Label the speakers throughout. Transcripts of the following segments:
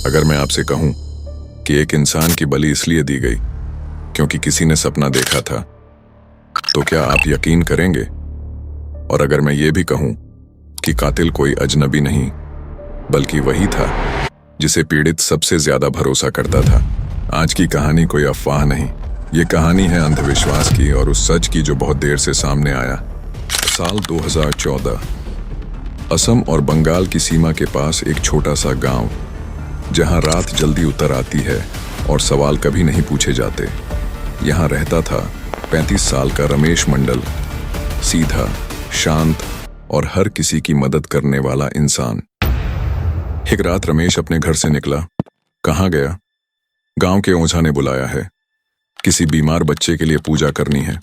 Speaker 1: अगर मैं आपसे कहूं कि एक इंसान की बलि इसलिए दी गई क्योंकि किसी ने सपना देखा था, तो क्या आप यकीन करेंगे? और अगर मैं ये भी कहूं कि कातिल कोई अजनबी नहीं बल्कि वही था जिसे पीड़ित सबसे ज्यादा भरोसा करता था। आज की कहानी कोई अफवाह नहीं, ये कहानी है अंधविश्वास की और उस सच की जो बहुत देर से सामने आया। साल 2014, असम और बंगाल की सीमा के पास एक छोटा सा गांव, जहां रात जल्दी उतर आती है और सवाल कभी नहीं पूछे जाते। यहां रहता था 35 साल का रमेश मंडल, सीधा, शांत और हर किसी की मदद करने वाला इंसान। एक रात रमेश अपने घर से निकला। कहाँ गया? गांव के ओझा ने बुलाया है, किसी बीमार बच्चे के लिए पूजा करनी है।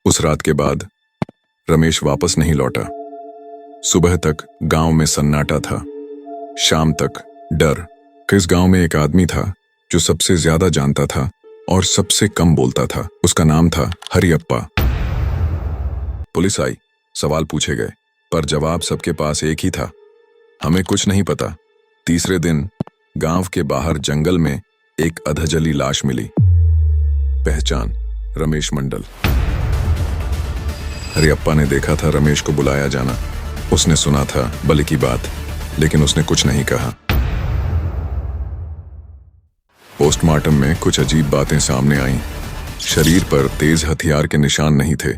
Speaker 1: उस रात के बाद रमेश वापस नहीं लौटा। सुबह तक गांव में सन्नाटा था, शाम तक डर। इस गांव में एक आदमी था जो सबसे ज्यादा जानता था और सबसे कम बोलता था। उसका नाम था हरियप्पा। पुलिस आई, सवाल पूछे गए, पर जवाब सबके पास एक ही था, हमें कुछ नहीं पता। तीसरे दिन गांव के बाहर जंगल में एक अधजली लाश मिली। पहचान रमेश मंडल। हरियप्पा ने देखा था रमेश को बुलाया जाना। उसने सुना था बलि की बात, लेकिन उसने कुछ नहीं कहा। पोस्टमार्टम में कुछ अजीब बातें सामने आईं। शरीर पर तेज हथियार के निशान नहीं थे,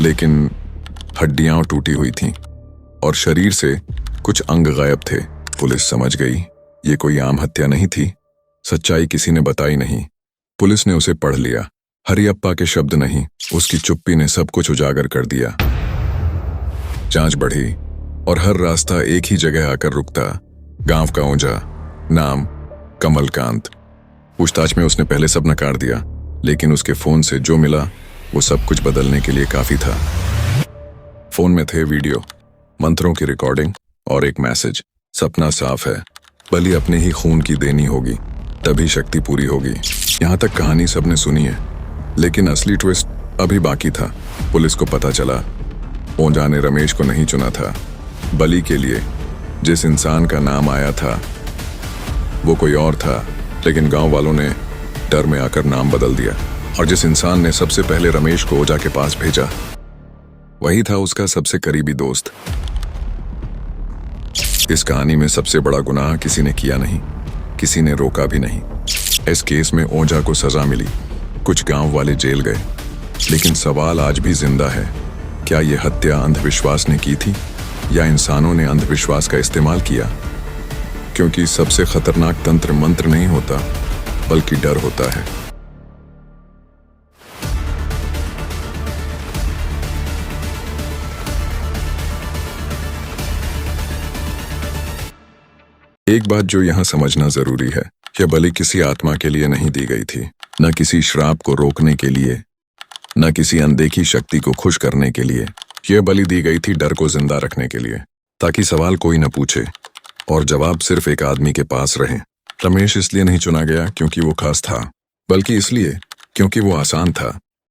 Speaker 1: लेकिन हड्डियां टूटी हुई थीं और शरीर से कुछ अंग गायब थे। पुलिस समझ गई ये कोई आम हत्या नहीं थी। सच्चाई किसी ने बताई नहीं। पुलिस ने उसे पढ़ लिया। हरियप्पा के शब्द नहीं, उसकी चुप्पी ने सब कुछ उजागर कर दिया। जांच बढ़ी और हर रास्ता एक ही जगह आकर रुकता। गांव का ओझा, नाम कमलकांत। पूछताछ में उसने पहले सब नकार दिया, लेकिन उसके फोन से जो मिला वो सब कुछ बदलने के लिए काफी था। फोन में थे वीडियो, मंत्रों की रिकॉर्डिंग और एक मैसेज, सपना साफ है, बलि अपने ही खून की देनी होगी, तभी शक्ति पूरी होगी। यहां तक कहानी सबने सुनी है, लेकिन असली ट्विस्ट अभी बाकी था। पुलिस को पता चला ओझा ने रमेश को नहीं चुना था बलि के लिए। जिस इंसान का नाम आया था वो कोई और था, लेकिन गांव वालों ने डर में आकर नाम बदल दिया। और जिस इंसान ने सबसे पहले रमेश को ओझा के पास भेजा, वही था उसका सबसे करीबी दोस्त। इस कहानी में सबसे बड़ा गुनाह किसी ने किया नहीं, किसी ने रोका भी नहीं। इस केस में ओझा को सजा मिली, कुछ गांव वाले जेल गए, लेकिन सवाल आज भी जिंदा है, क्या यह हत्या अंधविश्वास ने की थी या इंसानों ने अंधविश्वास का इस्तेमाल किया? क्योंकि सबसे खतरनाक तंत्र मंत्र नहीं होता, बल्कि डर होता है। एक बात जो यहां समझना जरूरी है, यह बलि किसी आत्मा के लिए नहीं दी गई थी, न किसी श्राप को रोकने के लिए, न किसी अनदेखी शक्ति को खुश करने के लिए। यह बलि दी गई थी डर को जिंदा रखने के लिए, ताकि सवाल कोई न पूछे और जवाब सिर्फ एक आदमी के पास रहे। रमेश इसलिए नहीं चुना गया क्योंकि वो खास था, बल्कि इसलिए क्योंकि वो आसान था।